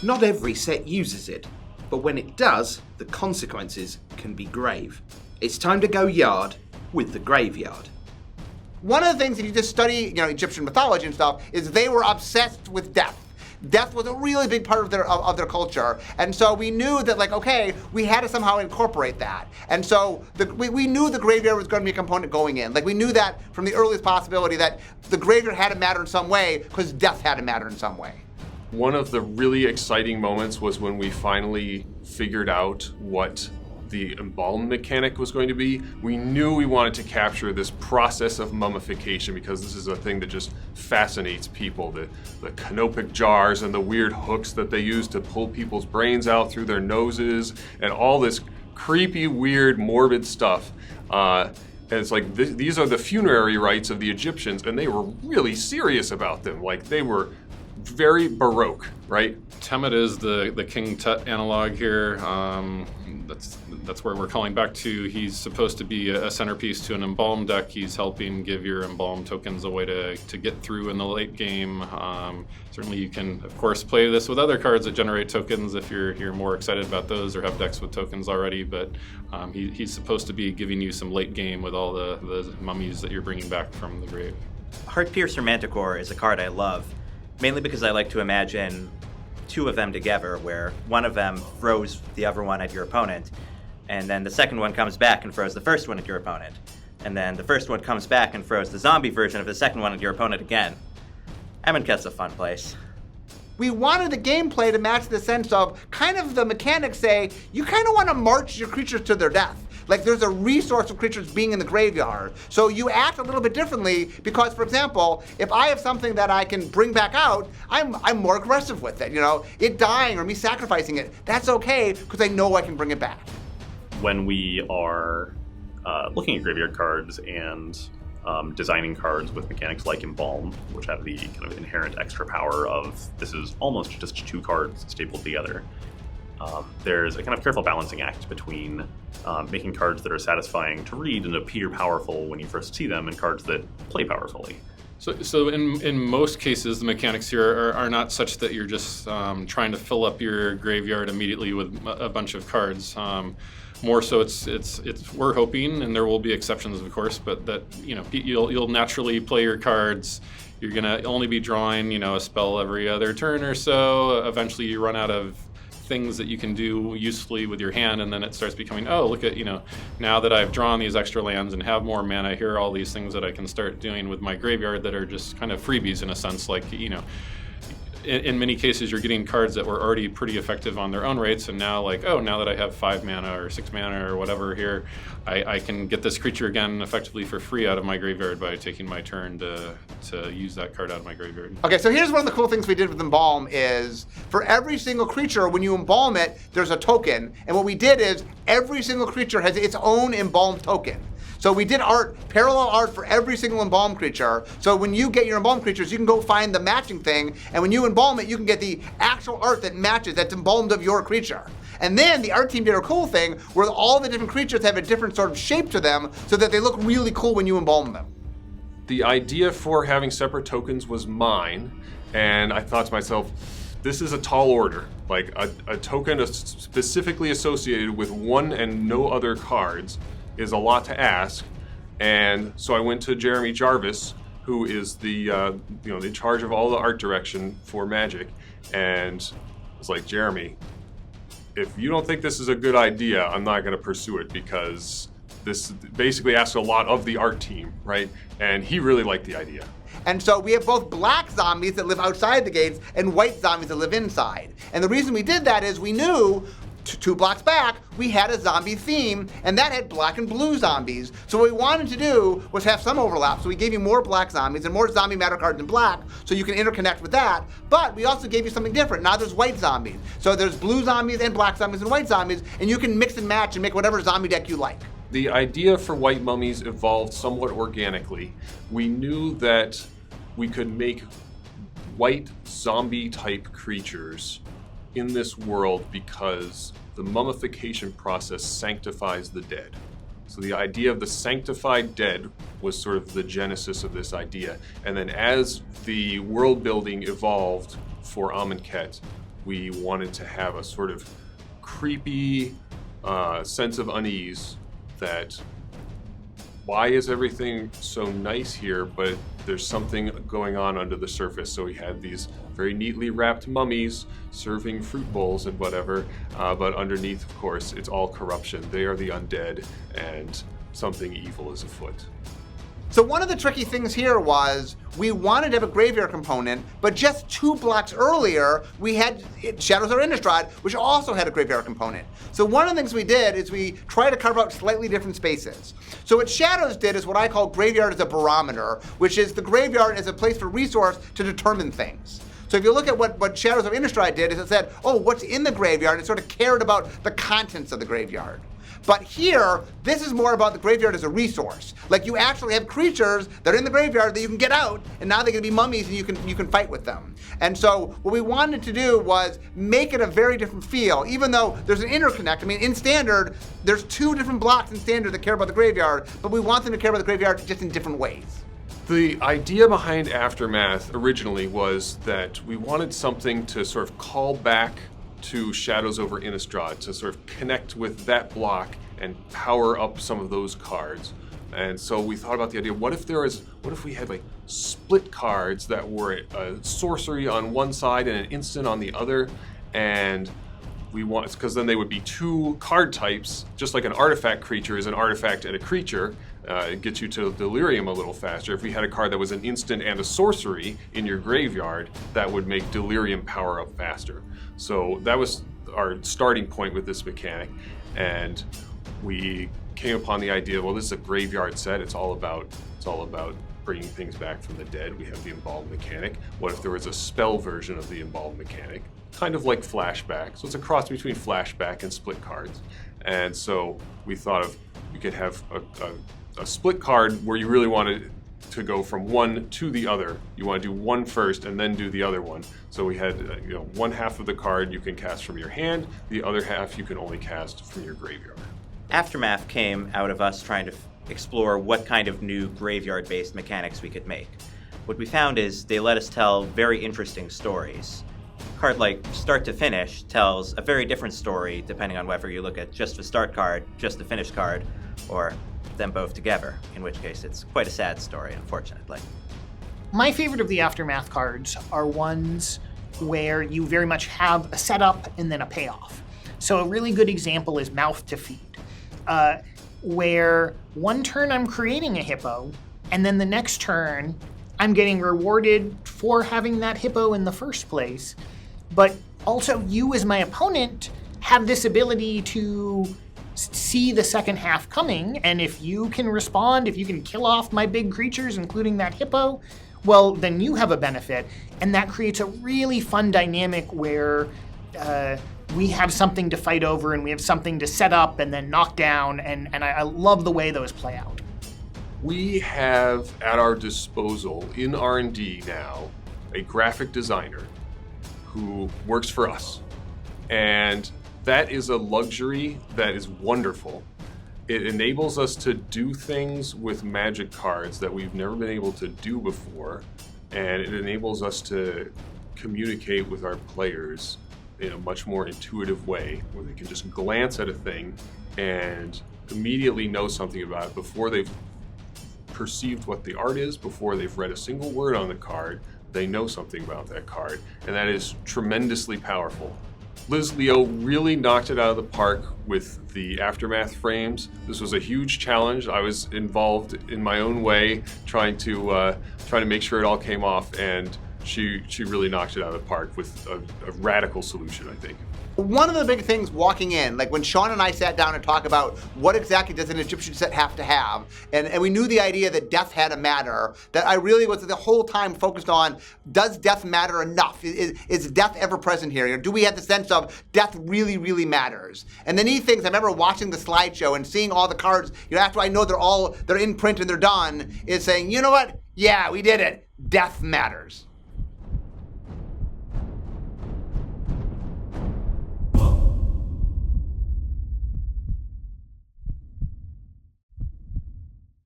Not every set uses it, but when it does, the consequences can be grave. It's time to go yard with the graveyard. One of the things, if you just study, Egyptian mythology and stuff, is they were obsessed with death. Death was a really big part of their culture, and so we knew that, okay, we had to somehow incorporate that. And so we knew the graveyard was going to be a component going in. We knew that from the earliest possibility that the graveyard had to matter in some way because death had to matter in some way. One of the really exciting moments was when we finally figured out what the embalm mechanic was going to be. We knew we wanted to capture this process of mummification because this is a thing that just fascinates people. The canopic jars and the weird hooks that they use to pull people's brains out through their noses and all this creepy, weird, morbid stuff. And it's these are the funerary rites of the Egyptians, and they were really serious about them. They were very Baroque, right? Temet is the King Tut analog here. That's where we're calling back to. He's supposed to be a centerpiece to an embalm deck. He's helping give your embalm tokens a way to get through in the late game. Certainly you can, of course, play this with other cards that generate tokens if you're more excited about those or have decks with tokens already, but he's supposed to be giving you some late game with all the mummies that you're bringing back from the grave. Heartpiercer Manticore is a card I love, mainly because I like to imagine two of them together, where one of them throws the other one at your opponent, and then the second one comes back and throws the first one at your opponent, and then the first one comes back and throws the zombie version of the second one at your opponent again. Amonkhet's a fun place. We wanted the gameplay to match the sense of kind of the mechanics say, you kind of want to march your creatures to their death. There's a resource of creatures being in the graveyard. So you act a little bit differently because, for example, if I have something that I can bring back out, I'm more aggressive with it. It dying or me sacrificing it, that's okay because I know I can bring it back. When we are looking at graveyard cards and designing cards with mechanics like Embalm, which have the kind of inherent extra power of this is almost just two cards stapled together, there's a kind of careful balancing act between making cards that are satisfying to read and appear powerful when you first see them and cards that play powerfully. So in most cases, the mechanics here are not such that you're just trying to fill up your graveyard immediately with a bunch of cards. More so, it's we're hoping, and there will be exceptions, of course, but that you'll naturally play your cards. You're gonna only be drawing a spell every other turn or so. Eventually, you run out of things that you can do usefully with your hand, and then it starts becoming, oh, look at, now that I've drawn these extra lands and have more mana, here are all these things that I can start doing with my graveyard that are just kind of freebies in a sense, in many cases you're getting cards that were already pretty effective on their own rates, and now now that I have 5 mana or 6 mana or whatever here, I can get this creature again effectively for free out of my graveyard by taking my turn to use that card out of my graveyard. Okay, so here's one of the cool things we did with Embalm is for every single creature, when you embalm it, there's a token, and what we did is every single creature has its own embalm token. So we did parallel art for every single embalm creature. So when you get your embalm creatures, you can go find the matching thing, and when you embalm it, you can get the actual art that matches, that's embalmed of your creature. And then the art team did a cool thing where all the different creatures have a different sort of shape to them so that they look really cool when you embalm them. The idea for having separate tokens was mine, and I thought to myself, this is a tall order. A token specifically associated with one and no other cards is a lot to ask, and so I went to Jeremy Jarvis, who is the in charge of all the art direction for Magic, and was like, Jeremy, if you don't think this is a good idea, I'm not going to pursue it because this basically asks a lot of the art team, right? And he really liked the idea. And so we have both black zombies that live outside the gates and white zombies that live inside. And the reason we did that is we knew 2 blocks back, we had a zombie theme, and that had black and blue zombies. So what we wanted to do was have some overlap. So we gave you more black zombies and more zombie matter cards in black, so you can interconnect with that. But we also gave you something different. Now there's white zombies. So there's blue zombies and black zombies and white zombies, and you can mix and match and make whatever zombie deck you like. The idea for white mummies evolved somewhat organically. We knew that we could make white zombie-type creatures in this world because the mummification process sanctifies the dead. So the idea of the sanctified dead was sort of the genesis of this idea. And then as the world building evolved for Amonkhet, we wanted to have a sort of creepy sense of unease that why is everything so nice here, but there's something going on under the surface. So we had these very neatly wrapped mummies serving fruit bowls and whatever, but underneath, of course, it's all corruption. They are the undead, and something evil is afoot. So one of the tricky things here was we wanted to have a graveyard component, but just 2 blocks earlier, we had Shadows of Innistrad, which also had a graveyard component. So one of the things we did is we tried to carve out slightly different spaces. So what Shadows did is what I call graveyard as a barometer, which is the graveyard as a place for resource to determine things. So if you look at what Shadows of Innistrad did, is it said, oh, what's in the graveyard? It sort of cared about the contents of the graveyard. But here, this is more about the graveyard as a resource. Like you actually have creatures that are in the graveyard that you can get out, and now they're gonna be mummies and you can fight with them. And so what we wanted to do was make it a very different feel, even though there's an interconnect. I mean, in Standard, there's 2 different blocks in Standard that care about the graveyard, but we want them to care about the graveyard just in different ways. The idea behind Aftermath originally was that we wanted something to sort of call back to Shadows over Innistrad, to sort of connect with that block and power up some of those cards. And so we thought about the idea, what if we had like split cards that were a sorcery on one side and an instant on the other, and we want, because then they would be 2 card types, just like an artifact creature is an artifact and a creature. It gets you to delirium a little faster. If we had a card that was an instant and a sorcery in your graveyard, that would make delirium power up faster. So that was our starting point with this mechanic, and we came upon the idea, well, this is a graveyard set. It's all about bringing things back from the dead. We have the embalm mechanic. What if there was a spell version of the embalm mechanic? Kind of like flashback. So it's a cross between flashback and split cards. And so we thought we could have a split card where you really wanted to go from one to the other. You want to do one first and then do the other one. So we had one half of the card you can cast from your hand, the other half you can only cast from your graveyard. Aftermath came out of us trying to explore what kind of new graveyard-based mechanics we could make. What we found is they let us tell very interesting stories. A card like Start to Finish tells a very different story depending on whether you look at just the start card, just the finish card, or them both together, in which case it's quite a sad story, unfortunately. My favorite of the Aftermath cards are ones where you very much have a setup and then a payoff. So a really good example is Mouth to Feed, where one turn I'm creating a hippo, and then the next turn I'm getting rewarded for having that hippo in the first place. But also you as my opponent have this ability to see the second half coming, and if you can respond, if you can kill off my big creatures, including that hippo, well, then you have a benefit, and that creates a really fun dynamic where we have something to fight over, and we have something to set up and then knock down, and I love the way those play out. We have at our disposal in R&D now a graphic designer who works for us, and that is a luxury that is wonderful. It enables us to do things with Magic cards that we've never been able to do before, and it enables us to communicate with our players in a much more intuitive way, where they can just glance at a thing and immediately know something about it before they've perceived what the art is, before they've read a single word on the card. They know something about that card, and that is tremendously powerful. Liz Leo really knocked it out of the park with the Aftermath frames. This was a huge challenge. I was involved in my own way, trying to make sure it all came off, and she really knocked it out of the park with a radical solution, I think. One of the big things walking in, like when Sean and I sat down and talked about what exactly does an Egyptian set have to have, and we knew the idea that death had to matter, that I really was the whole time focused on, does death matter enough? Is death ever present here? Or do we have the sense of death really, really matters? And the neat things, I remember watching the slideshow and seeing all the cards, after I know they're in print and they're done, is saying, you know what? Yeah, we did it. Death matters.